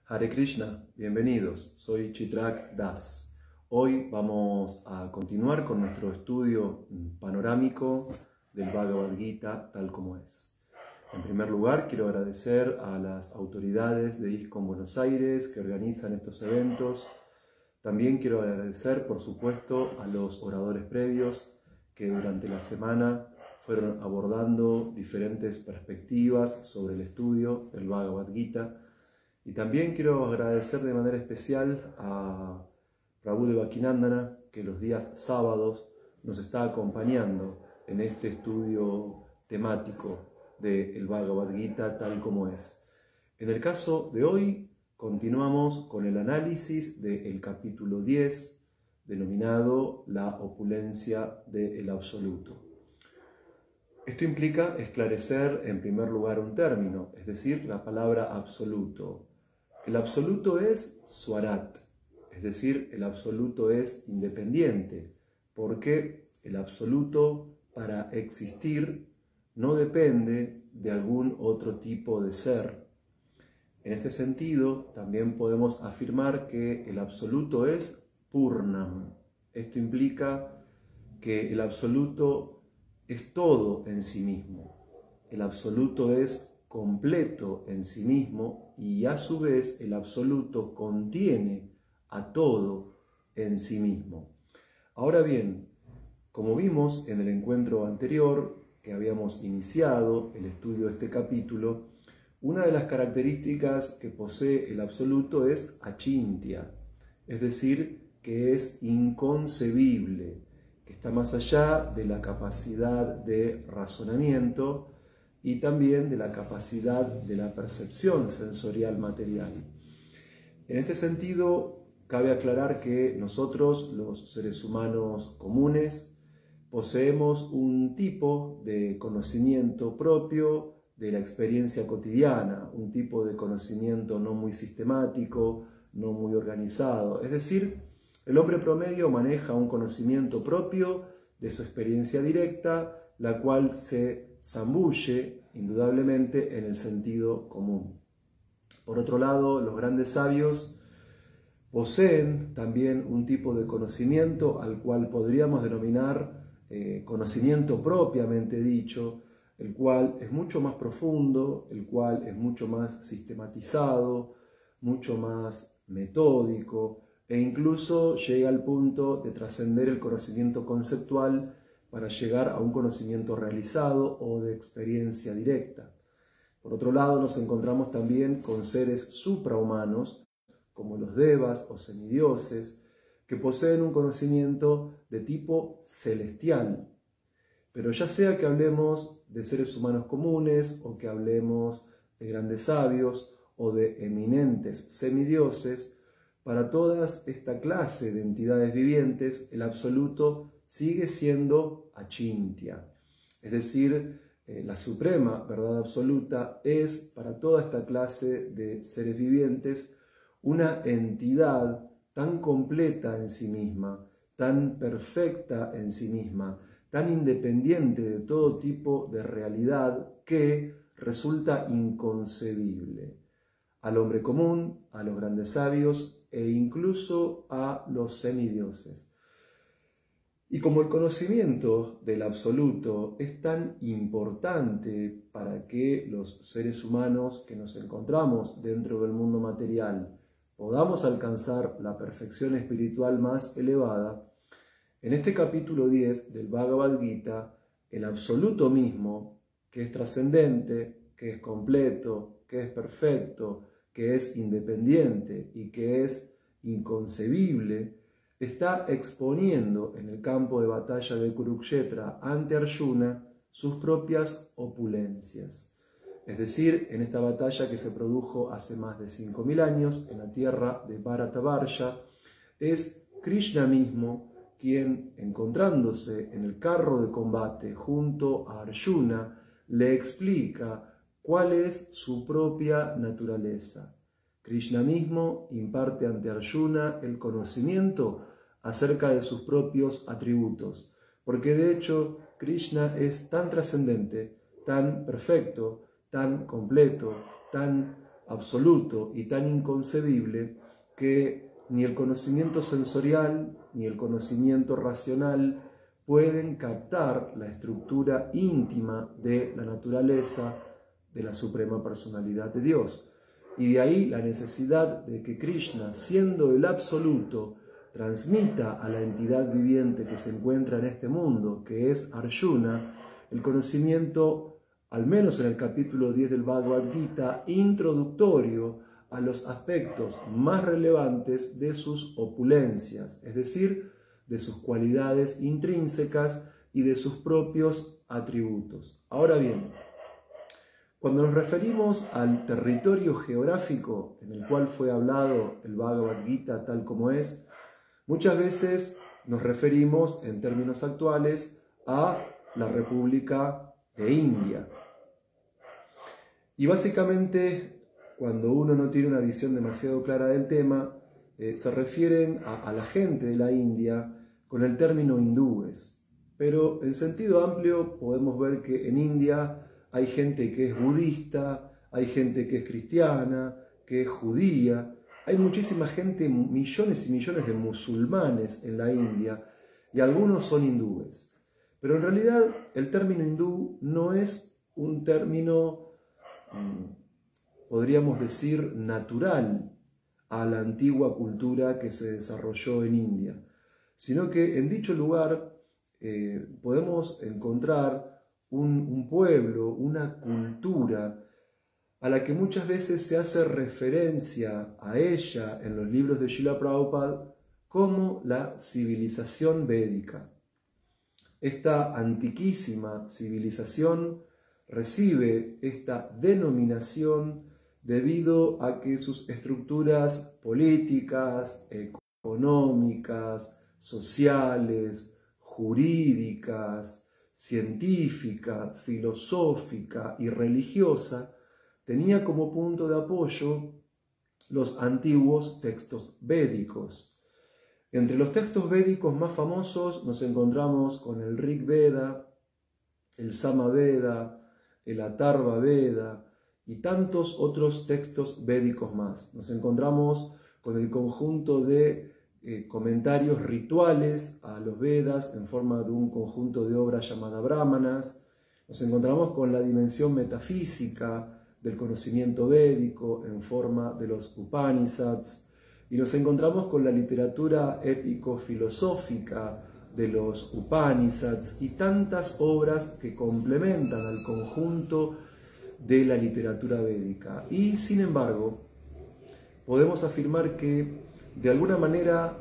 Hare Krishna, bienvenidos, soy Chitrak Das. Hoy vamos a continuar con nuestro estudio panorámico del Bhagavad Gita tal como es. En primer lugar, quiero agradecer a las autoridades de ISKCON Buenos Aires que organizan estos eventos. También quiero agradecer, por supuesto, a los oradores previos que durante la semana fueron abordando diferentes perspectivas sobre el estudio del Bhagavad Gita. Y también quiero agradecer de manera especial a Prabhu Devakinandana, que los días sábados nos está acompañando en este estudio temático del Bhagavad Gita tal como es. En el caso de hoy, continuamos con el análisis del capítulo 10, denominado La opulencia del absoluto. Esto implica esclarecer en primer lugar un término, es decir, la palabra absoluto. El absoluto es Swarat, es decir, el absoluto es independiente, porque el absoluto para existir no depende de algún otro tipo de ser. En este sentido, también podemos afirmar que el absoluto es Purnam. Esto implica que el absoluto es todo en sí mismo. El absoluto es completo en sí mismo y a su vez el absoluto contiene a todo en sí mismo. Ahora bien, como vimos en el encuentro anterior que habíamos iniciado el estudio de este capítulo, una de las características que posee el absoluto es achintya, es decir, que es inconcebible, que está más allá de la capacidad de razonamiento y también de la capacidad de la percepción sensorial material. En este sentido, cabe aclarar que nosotros, los seres humanos comunes, poseemos un tipo de conocimiento propio de la experiencia cotidiana, un tipo de conocimiento no muy sistemático, no muy organizado. Es decir, el hombre promedio maneja un conocimiento propio de su experiencia directa, la cual se zambulle indudablemente en el sentido común. Por otro lado, los grandes sabios poseen también un tipo de conocimiento al cual podríamos denominar conocimiento propiamente dicho, el cual es mucho más profundo, el cual es mucho más sistematizado, mucho más metódico e incluso llega al punto de trascender el conocimiento conceptual para llegar a un conocimiento realizado o de experiencia directa. Por otro lado, nos encontramos también con seres suprahumanos, como los devas o semidioses, que poseen un conocimiento de tipo celestial. Pero ya sea que hablemos de seres humanos comunes, o que hablemos de grandes sabios, o de eminentes semidioses, para todas esta clase de entidades vivientes, el absoluto sigue siendo achintya, es decir, la suprema verdad absoluta es para toda esta clase de seres vivientes una entidad tan completa en sí misma, tan perfecta en sí misma, tan independiente de todo tipo de realidad que resulta inconcebible al hombre común, a los grandes sabios e incluso a los semidioses. Y como el conocimiento del absoluto es tan importante para que los seres humanos que nos encontramos dentro del mundo material podamos alcanzar la perfección espiritual más elevada, en este capítulo 10 del Bhagavad Gita, el absoluto mismo, que es trascendente, que es completo, que es perfecto, que es independiente y que es inconcebible, está exponiendo en el campo de batalla de Kurukshetra ante Arjuna sus propias opulencias. Es decir, en esta batalla que se produjo hace más de 5000 años en la tierra de Bharatavarsha, es Krishna mismo quien, encontrándose en el carro de combate junto a Arjuna, le explica cuál es su propia naturaleza. Krishna mismo imparte ante Arjuna el conocimiento acerca de sus propios atributos, porque de hecho Krishna es tan trascendente, tan perfecto, tan completo, tan absoluto y tan inconcebible que ni el conocimiento sensorial ni el conocimiento racional pueden captar la estructura íntima de la naturaleza de la suprema personalidad de Dios. Y de ahí la necesidad de que Krishna, siendo el absoluto, transmita a la entidad viviente que se encuentra en este mundo, que es Arjuna, el conocimiento, al menos en el capítulo 10 del Bhagavad Gita, introductorio a los aspectos más relevantes de sus opulencias, es decir, de sus cualidades intrínsecas y de sus propios atributos. Ahora bien, cuando nos referimos al territorio geográfico en el cual fue hablado el Bhagavad Gita tal como es, muchas veces nos referimos en términos actuales a la República de India. Y básicamente, cuando uno no tiene una visión demasiado clara del tema, se refieren a la gente de la India con el término hindúes. Pero en sentido amplio podemos ver que en India hay gente que es budista, hay gente que es cristiana, que es judía. Hay muchísima gente, millones y millones de musulmanes en la India, y algunos son hindúes. Pero en realidad el término hindú no es un término, podríamos decir, natural a la antigua cultura que se desarrolló en India, sino que en dicho lugar podemos encontrar un pueblo, una cultura a la que muchas veces se hace referencia a ella en los libros de Srila Prabhupada como la civilización védica. Esta antiquísima civilización recibe esta denominación debido a que sus estructuras políticas, económicas, sociales, jurídicas, científica, filosófica y religiosa, tenía como punto de apoyo los antiguos textos védicos. Entre los textos védicos más famosos nos encontramos con el Rig Veda, el Sama Veda, el Atharva Veda y tantos otros textos védicos más. Nos encontramos con el conjunto de comentarios rituales a los Vedas en forma de un conjunto de obras llamadas Brahmanas. Nos encontramos con la dimensión metafísica del conocimiento védico en forma de los Upanishads, y nos encontramos con la literatura épico-filosófica de los Upanishads y tantas obras que complementan al conjunto de la literatura védica. Y sin embargo, podemos afirmar que de alguna manera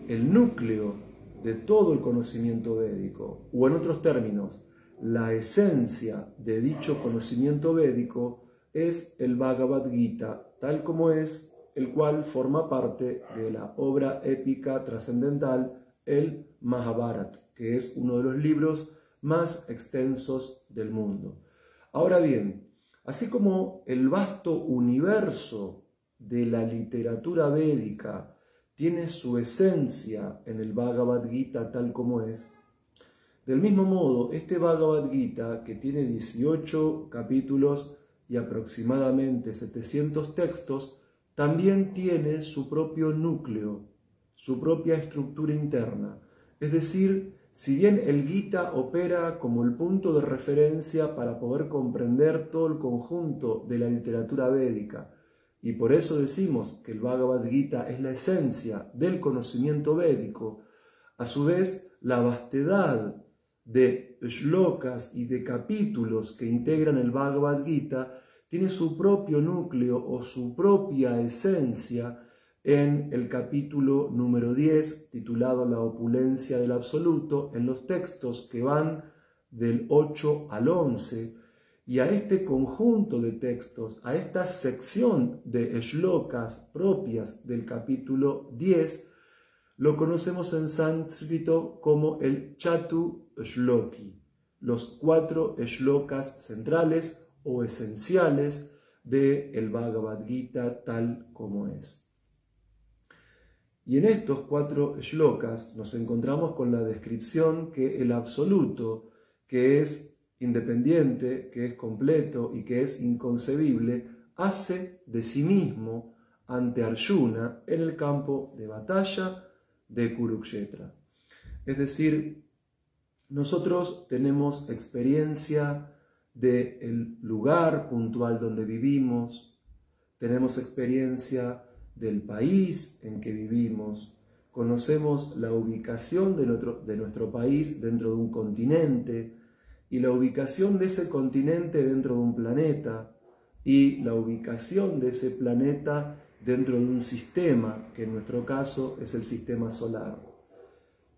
el núcleo de todo el conocimiento védico, o en otros términos, la esencia de dicho conocimiento védico, es el Bhagavad Gita, tal como es, el cual forma parte de la obra épica trascendental, el Mahabharata, que es uno de los libros más extensos del mundo. Ahora bien, así como el vasto universo de la literatura védica tiene su esencia en el Bhagavad Gita tal como es, del mismo modo, este Bhagavad Gita, que tiene 18 capítulos y aproximadamente 700 textos, también tiene su propio núcleo, su propia estructura interna. Es decir, si bien el Gita opera como el punto de referencia para poder comprender todo el conjunto de la literatura védica, y por eso decimos que el Bhagavad Gita es la esencia del conocimiento védico, a su vez la vastedad de shlokas y de capítulos que integran el Bhagavad Gita tiene su propio núcleo o su propia esencia en el capítulo número 10, titulado La opulencia del absoluto, en los textos que van del 8 al 11, y a este conjunto de textos, a esta sección de shlokas propias del capítulo 10, lo conocemos en sánscrito como el Chatu Shloki, los 4 shlokas centrales o esenciales del Bhagavad Gita tal como es. Y en estos 4 shlokas nos encontramos con la descripción que el absoluto, que es independiente, que es completo y que es inconcebible, hace de sí mismo ante Arjuna en el campo de batalla de Kurukshetra. Es decir, nosotros tenemos experiencia del lugar puntual donde vivimos, tenemos experiencia del país en que vivimos, conocemos la ubicación de nuestro país dentro de un continente y la ubicación de ese continente dentro de un planeta y la ubicación de ese planeta dentro de un sistema, que en nuestro caso es el sistema solar.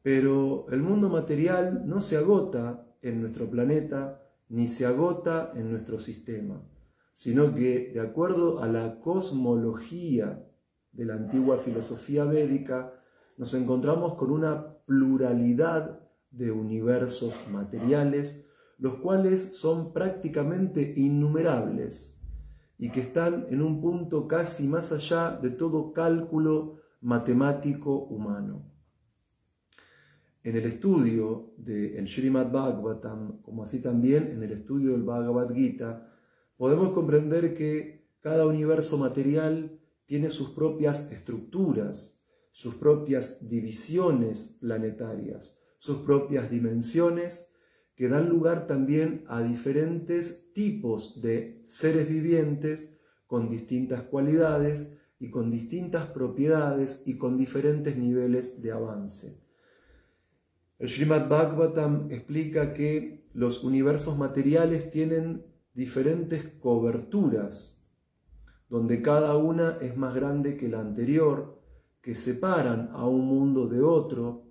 Pero el mundo material no se agota en nuestro planeta ni se agota en nuestro sistema, sino que de acuerdo a la cosmología de la antigua filosofía védica, nos encontramos con una pluralidad de universos materiales, los cuales son prácticamente innumerables y que están en un punto casi más allá de todo cálculo matemático humano. En el estudio del Srimad Bhagavatam, como así también en el estudio del Bhagavad Gita, podemos comprender que cada universo material tiene sus propias estructuras, sus propias divisiones planetarias, sus propias dimensiones, que dan lugar también a diferentes tipos de seres vivientes con distintas cualidades y con distintas propiedades y con diferentes niveles de avance. El Srimad Bhagavatam explica que los universos materiales tienen diferentes coberturas, donde cada una es más grande que la anterior, que separan a un mundo de otro,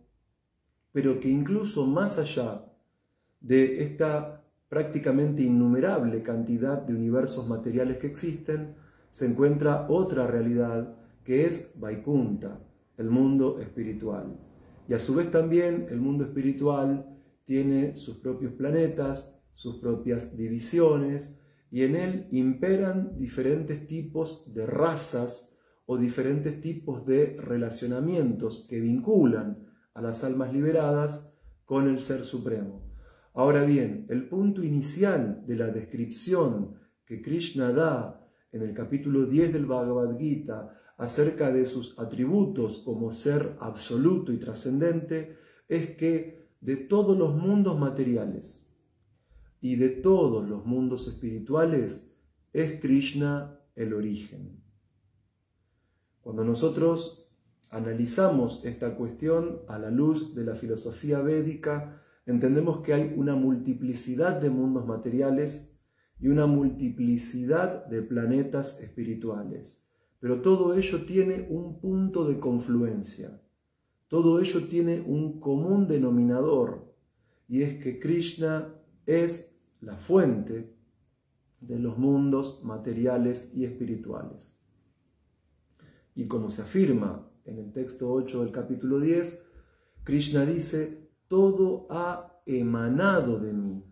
pero que incluso más allá de esta prácticamente innumerable cantidad de universos materiales que existen, se encuentra otra realidad que es Vaikunta, el mundo espiritual. Y a su vez también el mundo espiritual tiene sus propios planetas, sus propias divisiones, y en él imperan diferentes tipos de razas o diferentes tipos de relacionamientos que vinculan a las almas liberadas con el Ser Supremo. Ahora bien, el punto inicial de la descripción que Krishna da en el capítulo 10 del Bhagavad Gita acerca de sus atributos como ser absoluto y trascendente es que de todos los mundos materiales y de todos los mundos espirituales es Krishna el origen. Cuando nosotros analizamos esta cuestión a la luz de la filosofía védica, entendemos que hay una multiplicidad de mundos materiales y una multiplicidad de planetas espirituales. Pero todo ello tiene un punto de confluencia, todo ello tiene un común denominador, y es que Krishna es la fuente de los mundos materiales y espirituales. Y como se afirma en el texto 8 del capítulo 10, Krishna dice: todo ha emanado de mí,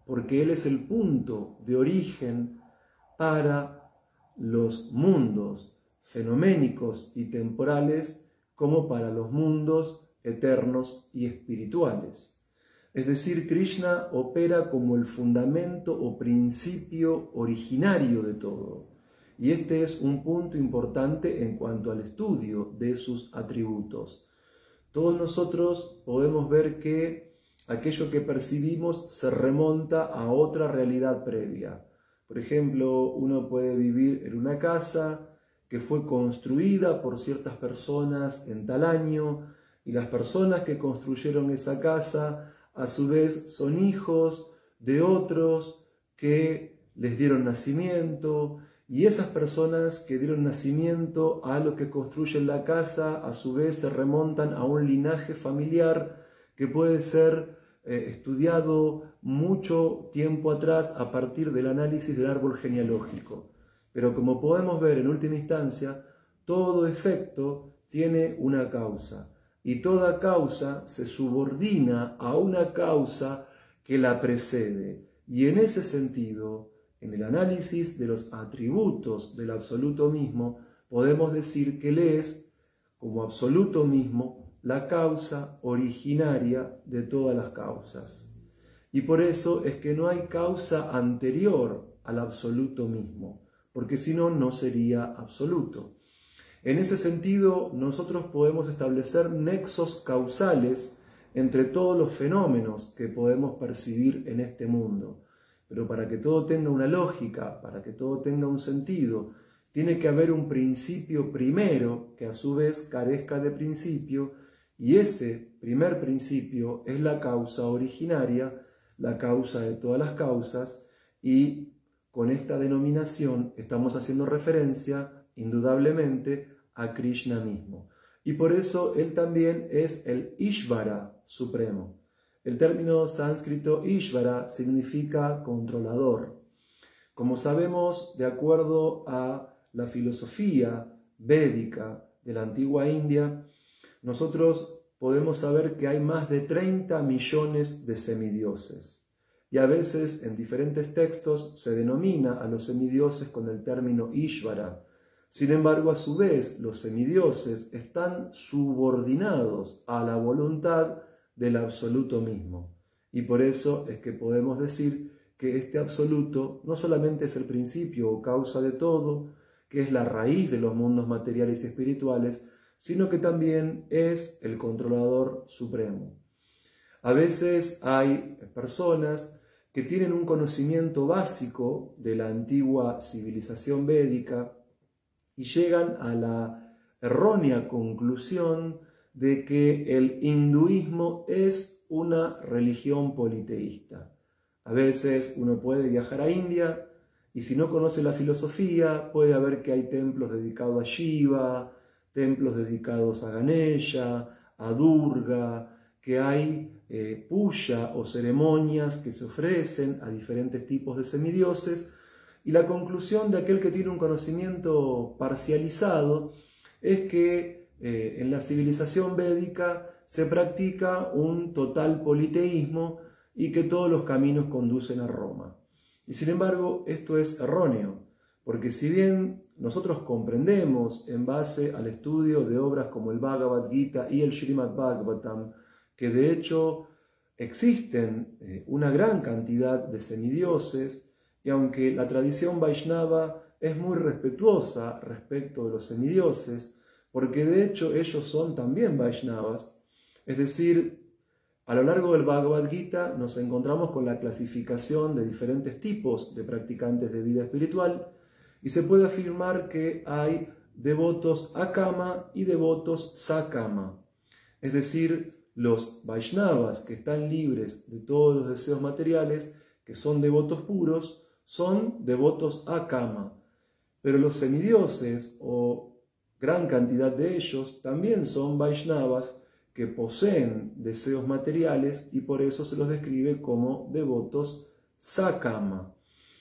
porque Él es el punto de origen para los mundos fenoménicos y temporales como para los mundos eternos y espirituales. Es decir, Krishna opera como el fundamento o principio originario de todo. Y este es un punto importante en cuanto al estudio de sus atributos. Todos nosotros podemos ver que aquello que percibimos se remonta a otra realidad previa. Por ejemplo, uno puede vivir en una casa que fue construida por ciertas personas en tal año, y las personas que construyeron esa casa a su vez son hijos de otros que les dieron nacimiento, y esas personas que dieron nacimiento a los que construyen la casa a su vez se remontan a un linaje familiar que puede ser estudiado mucho tiempo atrás a partir del análisis del árbol genealógico. Pero como podemos ver en última instancia, todo efecto tiene una causa, y toda causa se subordina a una causa que la precede. Y en ese sentido, en el análisis de los atributos del absoluto mismo, podemos decir que Él es, como absoluto mismo, la causa originaria de todas las causas. Y por eso es que no hay causa anterior al absoluto mismo, porque si no, no sería absoluto. En ese sentido, nosotros podemos establecer nexos causales entre todos los fenómenos que podemos percibir en este mundo. Pero para que todo tenga una lógica, para que todo tenga un sentido, tiene que haber un principio primero que a su vez carezca de principio, y ese primer principio es la causa originaria, la causa de todas las causas, y con esta denominación estamos haciendo referencia indudablemente a Krishna mismo. Y por eso él también es el Ishvara supremo. El término sánscrito Ishvara significa controlador. Como sabemos, de acuerdo a la filosofía védica de la antigua India, nosotros podemos saber que hay más de 30 millones de semidioses. Y a veces en diferentes textos se denomina a los semidioses con el término Ishvara. Sin embargo, a su vez, los semidioses están subordinados a la voluntad del absoluto mismo. Y por eso es que podemos decir que este absoluto no solamente es el principio o causa de todo, que es la raíz de los mundos materiales y espirituales, sino que también es el controlador supremo. A veces hay personas que tienen un conocimiento básico de la antigua civilización védica y llegan a la errónea conclusión de que el hinduismo es una religión politeísta. A veces uno puede viajar a India y si no conoce la filosofía puede ver que hay templos dedicados a Shiva, templos dedicados a Ganesha, a Durga, que hay puja o ceremonias que se ofrecen a diferentes tipos de semidioses, y la conclusión de aquel que tiene un conocimiento parcializado es que en la civilización védica se practica un total politeísmo y que todos los caminos conducen a Roma. Y sin embargo, esto es erróneo, porque si bien nosotros comprendemos en base al estudio de obras como el Bhagavad Gita y el Srimad Bhagavatam, que de hecho existen una gran cantidad de semidioses, y aunque la tradición Vaishnava es muy respetuosa respecto de los semidioses, porque de hecho ellos son también Vaishnavas, es decir, a lo largo del Bhagavad Gita nos encontramos con la clasificación de diferentes tipos de practicantes de vida espiritual, y se puede afirmar que hay devotos akama y devotos sakama, es decir, los Vaishnavas que están libres de todos los deseos materiales, que son devotos puros, son devotos akama, pero los semidioses, o gran cantidad de ellos, también son Vaishnavas que poseen deseos materiales y por eso se los describe como devotos sakama.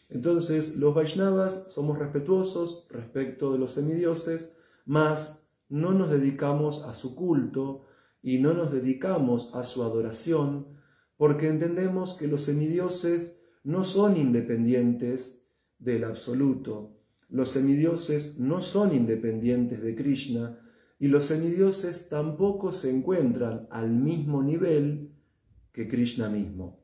Entonces, los Vaishnavas somos respetuosos respecto de los semidioses, mas no nos dedicamos a su culto y no nos dedicamos a su adoración, porque entendemos que los semidioses no son independientes del absoluto. Los semidioses no son independientes de Krishna y los semidioses tampoco se encuentran al mismo nivel que Krishna mismo.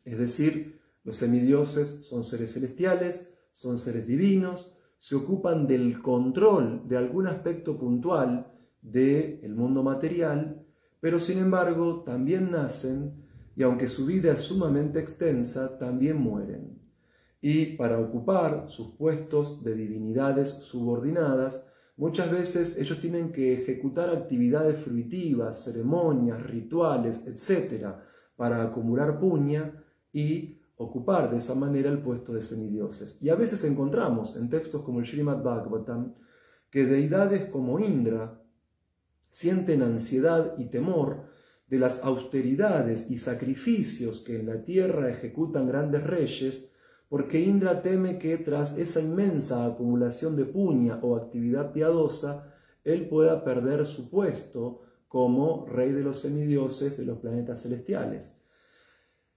Es decir, los semidioses son seres celestiales, son seres divinos, se ocupan del control de algún aspecto puntual del mundo material, pero sin embargo también nacen y aunque su vida es sumamente extensa, también mueren. Y para ocupar sus puestos de divinidades subordinadas, muchas veces ellos tienen que ejecutar actividades fruitivas, ceremonias, rituales, etc., para acumular puña y ocupar de esa manera el puesto de semidioses. Y a veces encontramos en textos como el Srimad Bhagavatam que deidades como Indra sienten ansiedad y temor de las austeridades y sacrificios que en la tierra ejecutan grandes reyes, porque Indra teme que tras esa inmensa acumulación de puña o actividad piadosa, él pueda perder su puesto como rey de los semidioses de los planetas celestiales.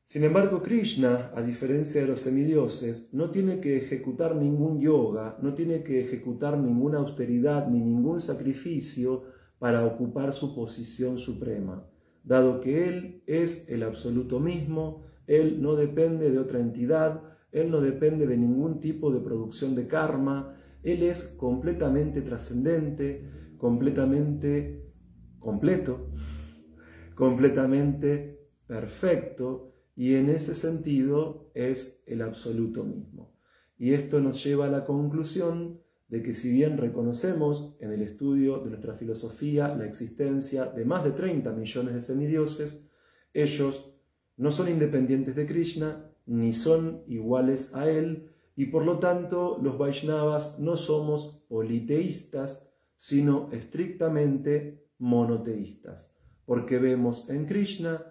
Sin embargo, Krishna, a diferencia de los semidioses, no tiene que ejecutar ningún yoga, no tiene que ejecutar ninguna austeridad ni ningún sacrificio para ocupar su posición suprema. Dado que Él es el absoluto mismo, Él no depende de otra entidad, Él no depende de ningún tipo de producción de karma. Él es completamente trascendente, completamente completo, completamente perfecto, y en ese sentido es el absoluto mismo. Y esto nos lleva a la conclusión de que si bien reconocemos en el estudio de nuestra filosofía la existencia de más de 30 millones de semidioses, ellos no son independientes de Krishna, ni son iguales a él, y por lo tanto los Vaishnavas no somos politeístas, sino estrictamente monoteístas, porque vemos en Krishna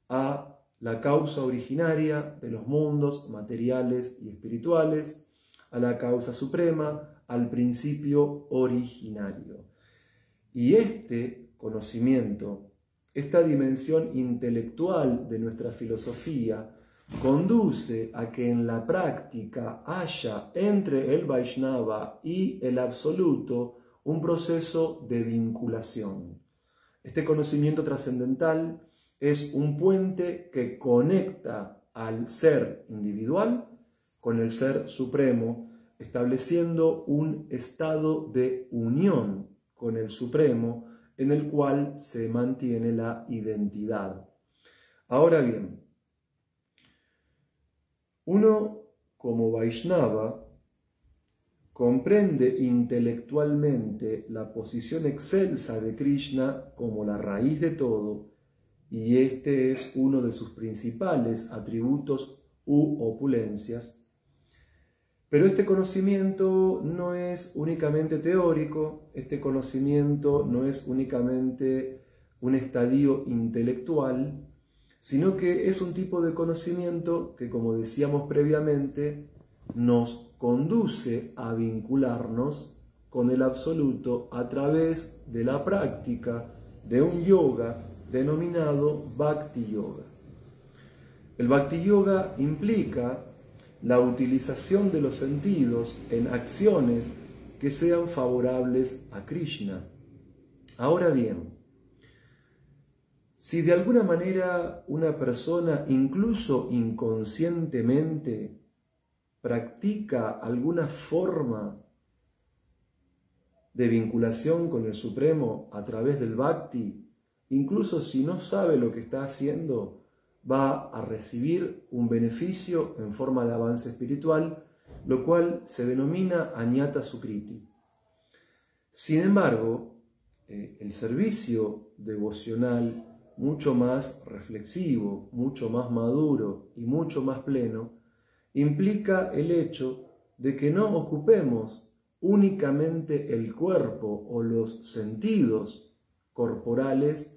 a la causa originaria de los mundos materiales y espirituales, a la causa suprema, al principio originario. Y este conocimiento, esta dimensión intelectual de nuestra filosofía, conduce a que en la práctica haya entre el Vaishnava y el absoluto un proceso de vinculación. Este conocimiento trascendental es un puente que conecta al ser individual con el ser supremo, estableciendo un estado de unión con el Supremo en el cual se mantiene la identidad. Ahora bien, uno como Vaishnava comprende intelectualmente la posición excelsa de Krishna como la raíz de todo, y este es uno de sus principales atributos u opulencias. Pero este conocimiento no es únicamente teórico, este conocimiento no es únicamente un estadio intelectual, sino que es un tipo de conocimiento que, como decíamos previamente, nos conduce a vincularnos con el absoluto a través de la práctica de un yoga denominado Bhakti Yoga. El Bhakti Yoga implica la utilización de los sentidos en acciones que sean favorables a Krishna. Ahora bien, si de alguna manera una persona, incluso inconscientemente, practica alguna forma de vinculación con el Supremo a través del Bhakti, incluso si no sabe lo que está haciendo, va a recibir un beneficio en forma de avance espiritual, lo cual se denomina Añata Sukriti. Sin embargo, el servicio devocional mucho más reflexivo, mucho más maduro y mucho más pleno, implica el hecho de que no ocupemos únicamente el cuerpo o los sentidos corporales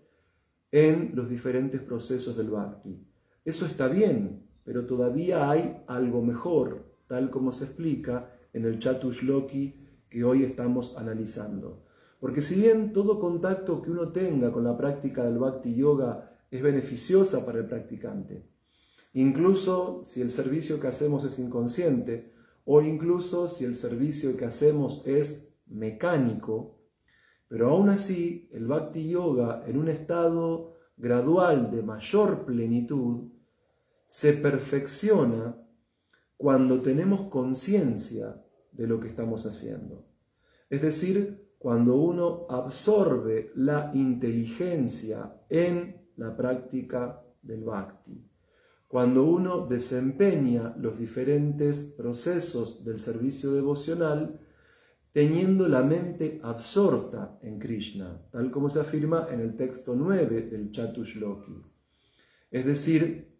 en los diferentes procesos del Bhakti. Eso está bien, pero todavía hay algo mejor, tal como se explica en el Chatushloki que hoy estamos analizando. Porque si bien todo contacto que uno tenga con la práctica del Bhakti Yoga es beneficiosa para el practicante, incluso si el servicio que hacemos es inconsciente, o incluso si el servicio que hacemos es mecánico, pero aún así, el Bhakti Yoga, en un estado gradual de mayor plenitud, se perfecciona cuando tenemos conciencia de lo que estamos haciendo. Es decir, cuando uno absorbe la inteligencia en la práctica del Bhakti. Cuando uno desempeña los diferentes procesos del servicio devocional, teniendo la mente absorta en Krishna, tal como se afirma en el texto 9 del Chatushloki. Es decir,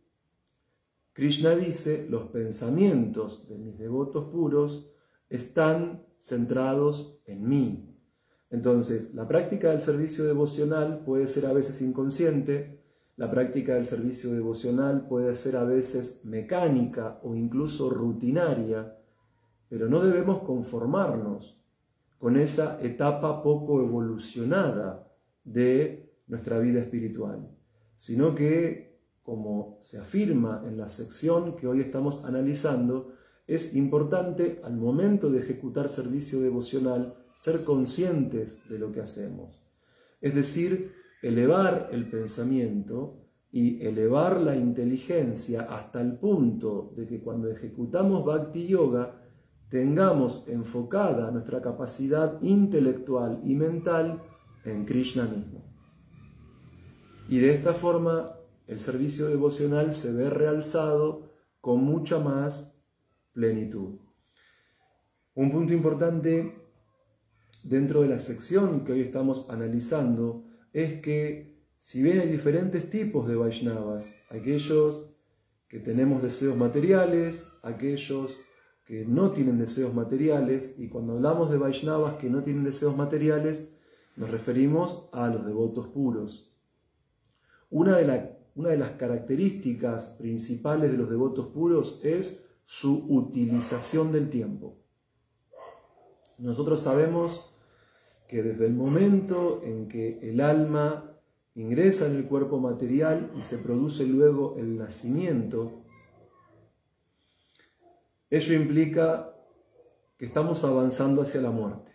Krishna dice, los pensamientos de mis devotos puros están centrados en mí. Entonces, la práctica del servicio devocional puede ser a veces inconsciente, la práctica del servicio devocional puede ser a veces mecánica o incluso rutinaria, pero no debemos conformarnos con esa etapa poco evolucionada de nuestra vida espiritual, sino que, como se afirma en la sección que hoy estamos analizando, es importante al momento de ejecutar servicio devocional ser conscientes de lo que hacemos. Es decir, elevar el pensamiento y elevar la inteligencia hasta el punto de que cuando ejecutamos Bhakti Yoga tengamos enfocada nuestra capacidad intelectual y mental en Krishna mismo. Y de esta forma el servicio devocional se ve realzado con mucha más plenitud. Un punto importante dentro de la sección que hoy estamos analizando es que si bien hay diferentes tipos de Vaishnavas, aquellos que tenemos deseos materiales, aquellos que no tienen deseos materiales, y cuando hablamos de Vaishnavas que no tienen deseos materiales, nos referimos a los devotos puros. Una de las características principales de los devotos puros es su utilización del tiempo. Nosotros sabemos que desde el momento en que el alma ingresa en el cuerpo material y se produce luego el nacimiento, ello implica que estamos avanzando hacia la muerte.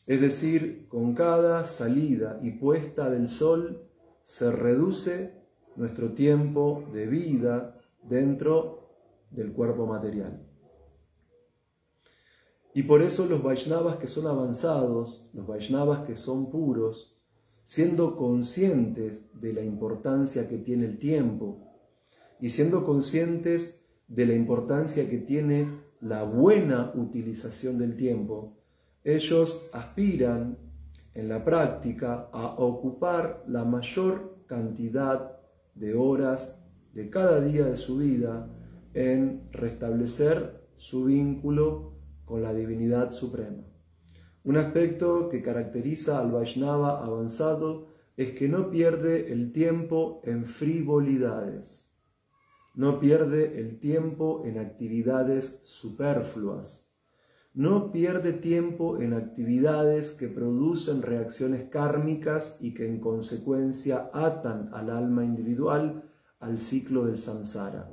Es decir, con cada salida y puesta del sol se reduce nuestro tiempo de vida dentro del cuerpo material. Y por eso los Vaishnavas que son avanzados, los Vaishnavas que son puros, siendo conscientes de la importancia que tiene el tiempo y siendo conscientes de la importancia que tiene la buena utilización del tiempo, ellos aspiran en la práctica a ocupar la mayor cantidad de horas de cada día de su vida en restablecer su vínculo con la divinidad suprema. Un aspecto que caracteriza al Vaishnava avanzado es que no pierde el tiempo en frivolidades, no pierde el tiempo en actividades superfluas, no pierde tiempo en actividades que producen reacciones kármicas y que en consecuencia atan al alma individual al ciclo del samsara.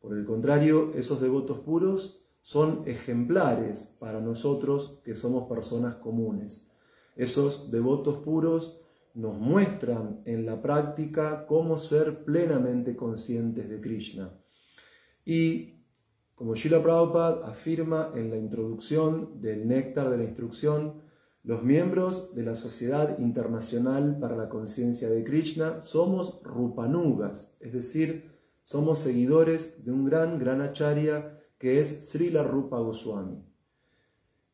Por el contrario, esos devotos puros son ejemplares para nosotros que somos personas comunes. Esos devotos puros nos muestran en la práctica cómo ser plenamente conscientes de Krishna. Y como Srila Prabhupada afirma en la introducción del Néctar de la Instrucción, los miembros de la Sociedad Internacional para la Conciencia de Krishna somos Rupanugas, es decir, somos seguidores de un gran acharya que es Srila Rupa Goswami.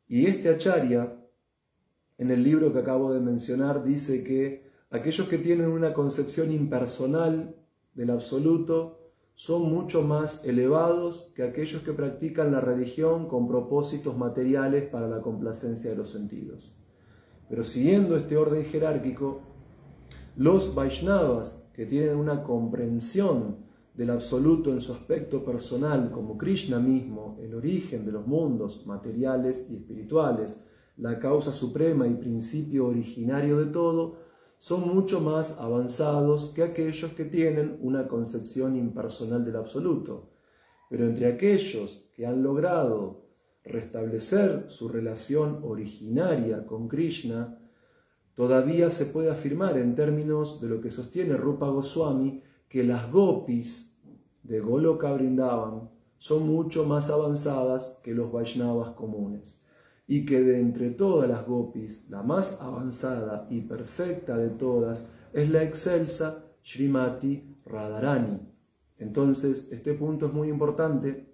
Y este acharya, en el libro que acabo de mencionar, dice que aquellos que tienen una concepción impersonal del absoluto son mucho más elevados que aquellos que practican la religión con propósitos materiales para la complacencia de los sentidos. Pero siguiendo este orden jerárquico, los Vaishnavas que tienen una comprensión del absoluto en su aspecto personal como Krishna mismo, el origen de los mundos materiales y espirituales, la causa suprema y principio originario de todo, son mucho más avanzados que aquellos que tienen una concepción impersonal del absoluto. Pero entre aquellos que han logrado restablecer su relación originaria con Krishna, todavía se puede afirmar en términos de lo que sostiene Rupa Goswami que las gopis de Goloka Vrindavan son mucho más avanzadas que los Vaishnavas comunes, y que de entre todas las gopis, la más avanzada y perfecta de todas es la excelsa Srimati Radharani. Entonces, este punto es muy importante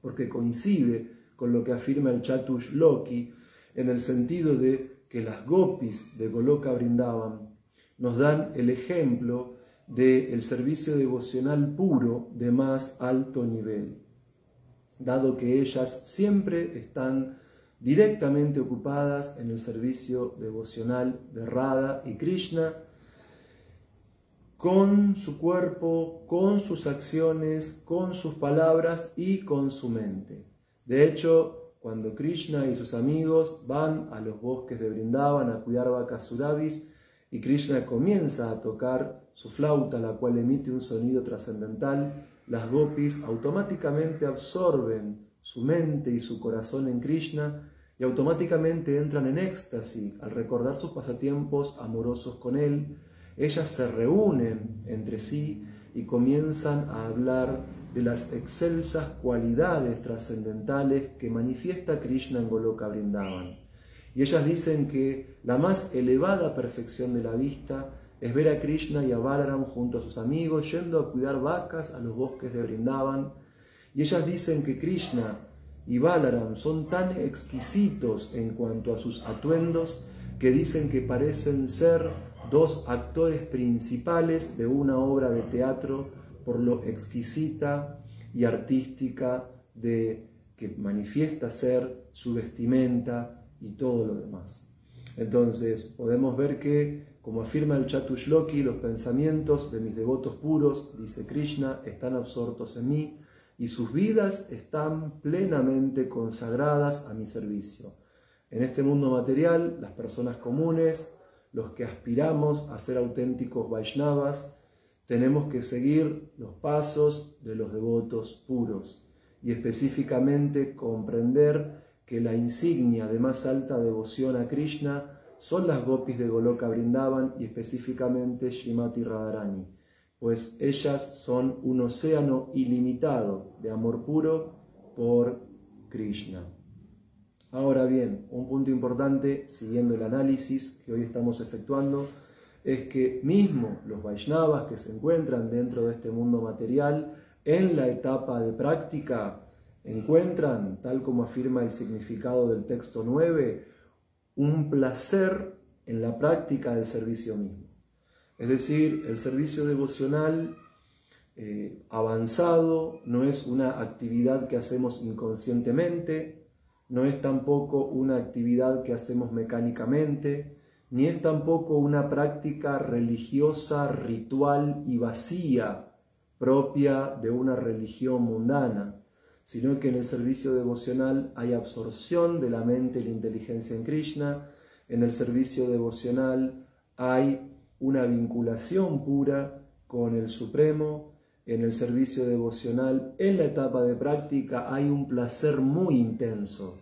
porque coincide con lo que afirma el Chatushloki en el sentido de que las gopis de Goloka Vrindavan nos dan el ejemplo del servicio devocional puro de más alto nivel, dado que ellas siempre están directamente ocupadas en el servicio devocional de Radha y Krishna, con su cuerpo, con sus acciones, con sus palabras y con su mente. De hecho, cuando Krishna y sus amigos van a los bosques de Vrindavan a cuidar vacas surabis y Krishna comienza a tocar su flauta, la cual emite un sonido trascendental, las gopis automáticamente absorben su mente y su corazón en Krishna y automáticamente entran en éxtasis al recordar sus pasatiempos amorosos con él, ellas se reúnen entre sí y comienzan a hablar de las excelsas cualidades trascendentales que manifiesta Krishna en Goloka Vrindavan. Y ellas dicen que la más elevada perfección de la vista es ver a Krishna y a Balaram junto a sus amigos yendo a cuidar vacas a los bosques de Vrindavan. Y ellas dicen que Krishna y Balaram son tan exquisitos en cuanto a sus atuendos que dicen que parecen ser dos actores principales de una obra de teatro por lo exquisita y artística que manifiesta ser su vestimenta y todo lo demás. Entonces podemos ver que, como afirma el Chatushloki, los pensamientos de mis devotos puros, dice Krishna, están absortos en mí y sus vidas están plenamente consagradas a mi servicio. En este mundo material, las personas comunes, los que aspiramos a ser auténticos Vaishnavas, tenemos que seguir los pasos de los devotos puros y específicamente comprender que la insignia de más alta devoción a Krishna son las gopis de Goloka Vrindavan y específicamente Srimati Radharani, pues ellas son un océano ilimitado de amor puro por Krishna. Ahora bien, un punto importante, siguiendo el análisis que hoy estamos efectuando, es que mismo los Vaishnavas que se encuentran dentro de este mundo material, en la etapa de práctica, encuentran, tal como afirma el significado del texto 9, un placer en la práctica del servicio mismo. Es decir, el servicio devocional avanzado no es una actividad que hacemos inconscientemente, no es tampoco una actividad que hacemos mecánicamente, ni es tampoco una práctica religiosa, ritual y vacía propia de una religión mundana, sino que en el servicio devocional hay absorción de la mente y la inteligencia en Krishna, en el servicio devocional hay una vinculación pura con el Supremo, en el servicio devocional, en la etapa de práctica, hay un placer muy intenso.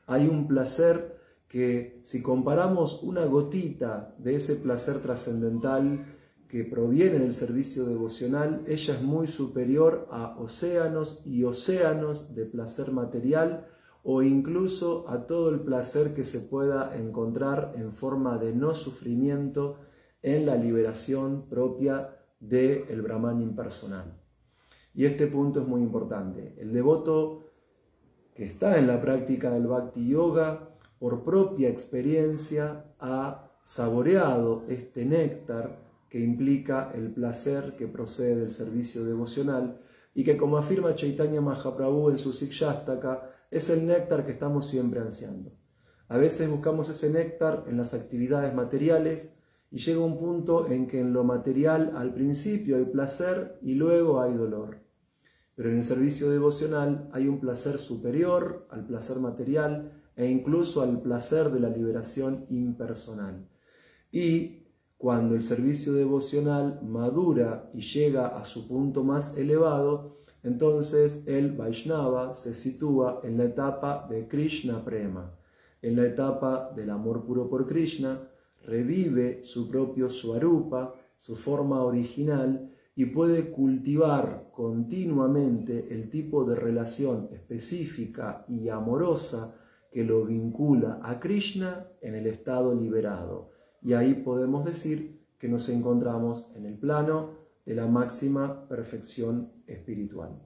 Hay un placer que, si comparamos una gotita de ese placer trascendental que proviene del servicio devocional, ella es muy superior a océanos y océanos de placer material o incluso a todo el placer que se pueda encontrar en forma de no sufrimiento en la liberación propia del Brahman impersonal. Y este punto es muy importante. El devoto que está en la práctica del Bhakti Yoga, por propia experiencia, ha saboreado este néctar que implica el placer que procede del servicio devocional y que, como afirma Chaitanya Mahaprabhu en su Sikshastaka, es el néctar que estamos siempre ansiando. A veces buscamos ese néctar en las actividades materiales y llega un punto en que en lo material al principio hay placer y luego hay dolor. Pero en el servicio devocional hay un placer superior al placer material e incluso al placer de la liberación impersonal. Y cuando el servicio devocional madura y llega a su punto más elevado, entonces el Vaishnava se sitúa en la etapa de Krishna Prema, en la etapa del amor puro por Krishna, revive su propio Swarupa, su forma original, y puede cultivar continuamente el tipo de relación específica y amorosa que lo vincula a Krishna en el estado liberado. Y ahí podemos decir que nos encontramos en el plano de la máxima perfección espiritual.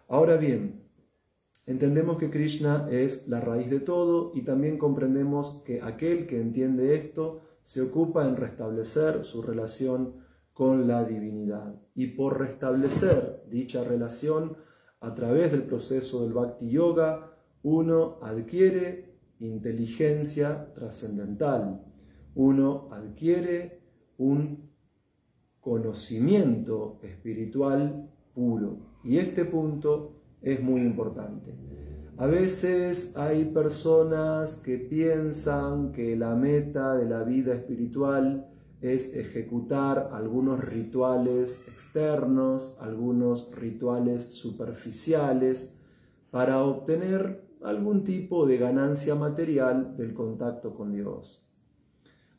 Ahora bien, entendemos que Krishna es la raíz de todo y también comprendemos que aquel que entiende esto se ocupa en restablecer su relación con la divinidad. Y por restablecer dicha relación a través del proceso del Bhakti Yoga, uno adquiere inteligencia trascendental, uno adquiere un conocimiento espiritual puro. Y este punto es muy importante. A veces hay personas que piensan que la meta de la vida espiritual es ejecutar algunos rituales externos, algunos rituales superficiales, para obtener algún tipo de ganancia material del contacto con Dios.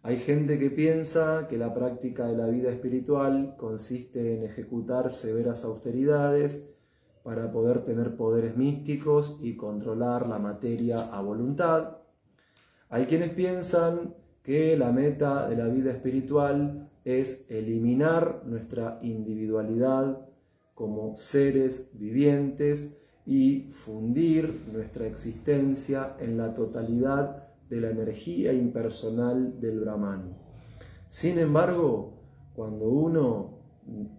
Hay gente que piensa que la práctica de la vida espiritual consiste en ejecutar severas austeridades para poder tener poderes místicos y controlar la materia a voluntad. Hay quienes piensan que la meta de la vida espiritual es eliminar nuestra individualidad como seres vivientes y fundir nuestra existencia en la totalidad de la energía impersonal del Brahman. Sin embargo, cuando uno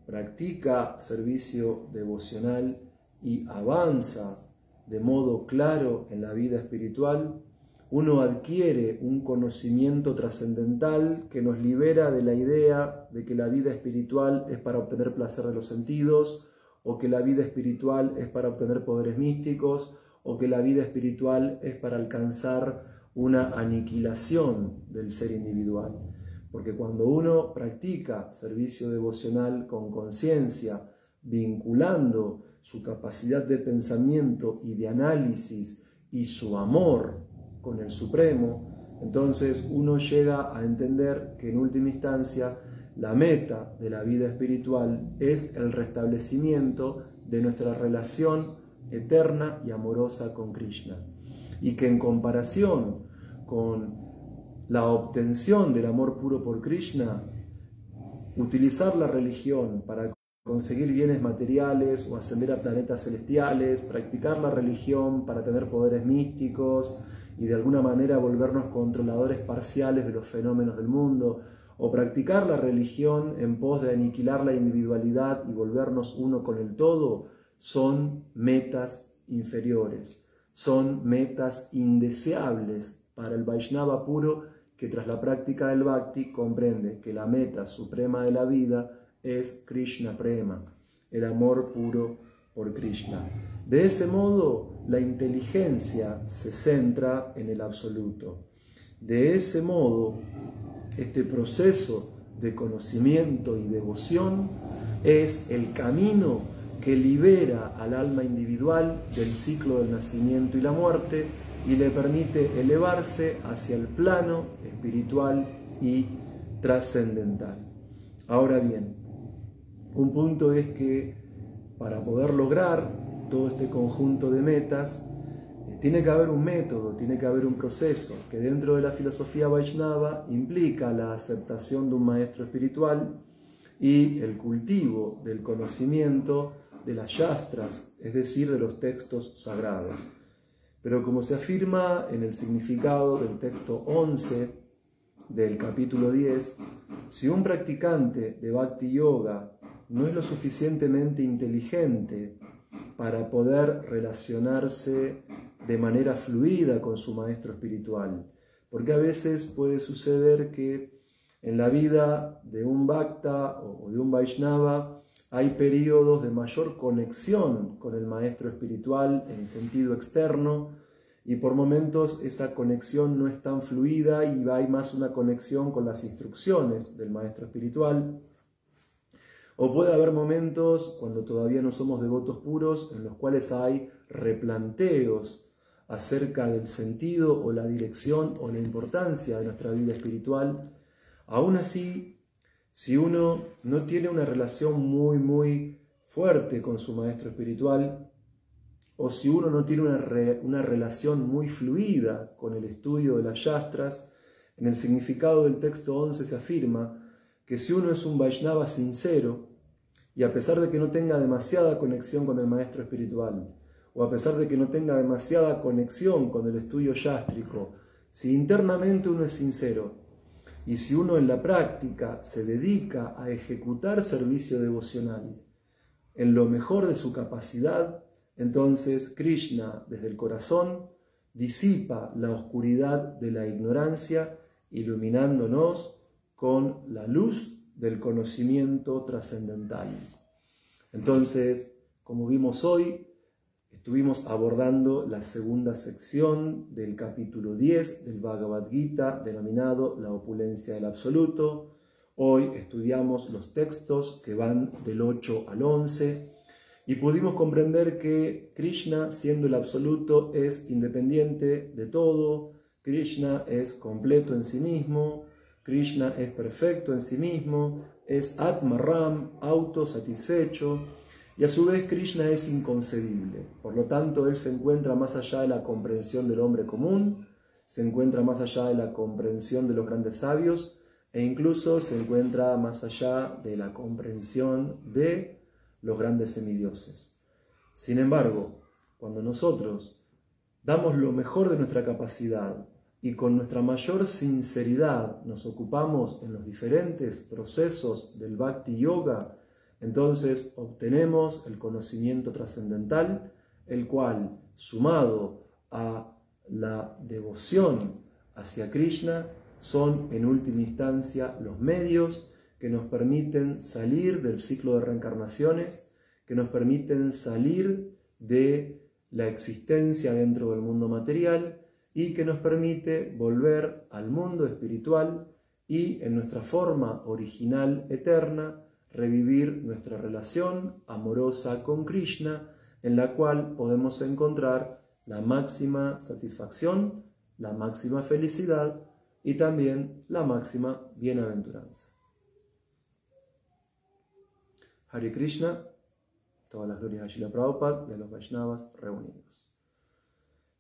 practica servicio devocional y avanza de modo claro en la vida espiritual, uno adquiere un conocimiento trascendental que nos libera de la idea de que la vida espiritual es para obtener placer de los sentidos, o que la vida espiritual es para obtener poderes místicos, o que la vida espiritual es para alcanzar una aniquilación del ser individual. Porque cuando uno practica servicio devocional con conciencia, vinculando su capacidad de pensamiento y de análisis y su amor con el Supremo, entonces uno llega a entender que en última instancia la meta de la vida espiritual es el restablecimiento de nuestra relación eterna y amorosa con Krishna. Y que en comparación con la obtención del amor puro por Krishna, utilizar la religión para conseguir bienes materiales o ascender a planetas celestiales, practicar la religión para tener poderes místicos y de alguna manera volvernos controladores parciales de los fenómenos del mundo, o practicar la religión en pos de aniquilar la individualidad y volvernos uno con el todo, son metas inferiores, son metas indeseables para el Vaishnava puro, que tras la práctica del Bhakti comprende que la meta suprema de la vida es Krishna Prema, el amor puro por Krishna. De ese modo, la inteligencia se centra en el absoluto. De ese modo, este proceso de conocimiento y devoción es el camino que libera al alma individual del ciclo del nacimiento y la muerte y le permite elevarse hacia el plano espiritual y trascendental. Ahora bien, un punto es que para poder lograr todo este conjunto de metas, tiene que haber un método, tiene que haber un proceso, que dentro de la filosofía Vaishnava implica la aceptación de un maestro espiritual y el cultivo del conocimiento de las Shastras, es decir, de los textos sagrados. Pero como se afirma en el significado del texto 11 del capítulo 10, si un practicante de Bhakti Yoga no es lo suficientemente inteligente para poder relacionarse de manera fluida con su maestro espiritual, porque a veces puede suceder que en la vida de un Bhakta o de un Vaishnava hay periodos de mayor conexión con el maestro espiritual en sentido externo, y por momentos esa conexión no es tan fluida y hay más una conexión con las instrucciones del maestro espiritual. O puede haber momentos, cuando todavía no somos devotos puros, en los cuales hay replanteos acerca del sentido o la dirección o la importancia de nuestra vida espiritual. Aún así, si uno no tiene una relación muy fuerte con su maestro espiritual, o si uno no tiene una relación muy fluida con el estudio de las Shastras, en el significado del texto 11 se afirma que si uno es un Vaishnava sincero, y a pesar de que no tenga demasiada conexión con el maestro espiritual, o a pesar de que no tenga demasiada conexión con el estudio yástrico, si internamente uno es sincero, y si uno en la práctica se dedica a ejecutar servicio devocional en lo mejor de su capacidad, entonces Krishna, desde el corazón, disipa la oscuridad de la ignorancia, iluminándonos con la luz del conocimiento trascendental. Entonces, como vimos hoy, estuvimos abordando la segunda sección del capítulo 10 del Bhagavad Gita, denominado La opulencia del absoluto. Hoy estudiamos los textos que van del 8 al 11 y pudimos comprender que Krishna, siendo el absoluto, es independiente de todo. Krishna es completo en sí mismo. Krishna es perfecto en sí mismo, es Atmaram, autosatisfecho, y a su vez Krishna es inconcebible. Por lo tanto, Él se encuentra más allá de la comprensión del hombre común, se encuentra más allá de la comprensión de los grandes sabios, e incluso se encuentra más allá de la comprensión de los grandes semidioses. Sin embargo, cuando nosotros damos lo mejor de nuestra capacidad y con nuestra mayor sinceridad nos ocupamos en los diferentes procesos del Bhakti Yoga, entonces obtenemos el conocimiento trascendental, el cual, sumado a la devoción hacia Krishna, son en última instancia los medios que nos permiten salir del ciclo de reencarnaciones, que nos permiten salir de la existencia dentro del mundo material y que nos permite volver al mundo espiritual y en nuestra forma original eterna revivir nuestra relación amorosa con Krishna, en la cual podemos encontrar la máxima satisfacción, la máxima felicidad y también la máxima bienaventuranza. Hare Krishna, todas las glorias a Srila Prabhupada y a los Vaishnavas reunidos.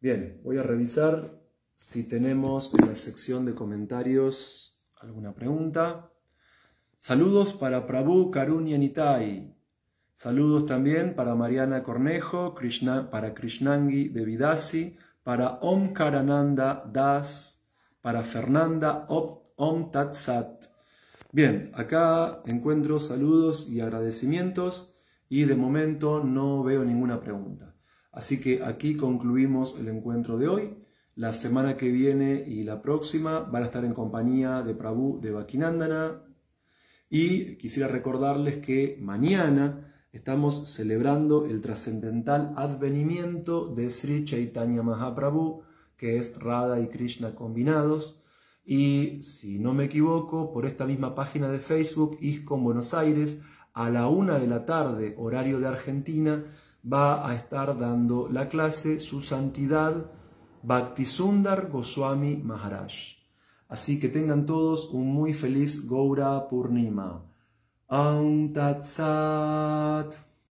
Bien, voy a revisar si tenemos en la sección de comentarios alguna pregunta. Saludos para Prabhu Karunya Nitai. Saludos también para Mariana Cornejo, para Krishnangi Devidasi, para Omkarananda Das, para Fernanda Om Tat Sat. Bien, acá encuentro saludos y agradecimientos y de momento no veo ninguna pregunta. Así que aquí concluimos el encuentro de hoy. La semana que viene y la próxima van a estar en compañía de Prabhu Devakinandana. Y quisiera recordarles que mañana estamos celebrando el trascendental advenimiento de Sri Chaitanya Mahaprabhu, que es Radha y Krishna combinados. Y si no me equivoco, por esta misma página de Facebook, ISKCON Buenos Aires, a la 1 de la tarde, horario de Argentina, va a estar dando la clase Su Santidad Bhaktisundar Goswami Maharaj. Así que tengan todos un muy feliz Gaura Purnima. Aum Tat Sat.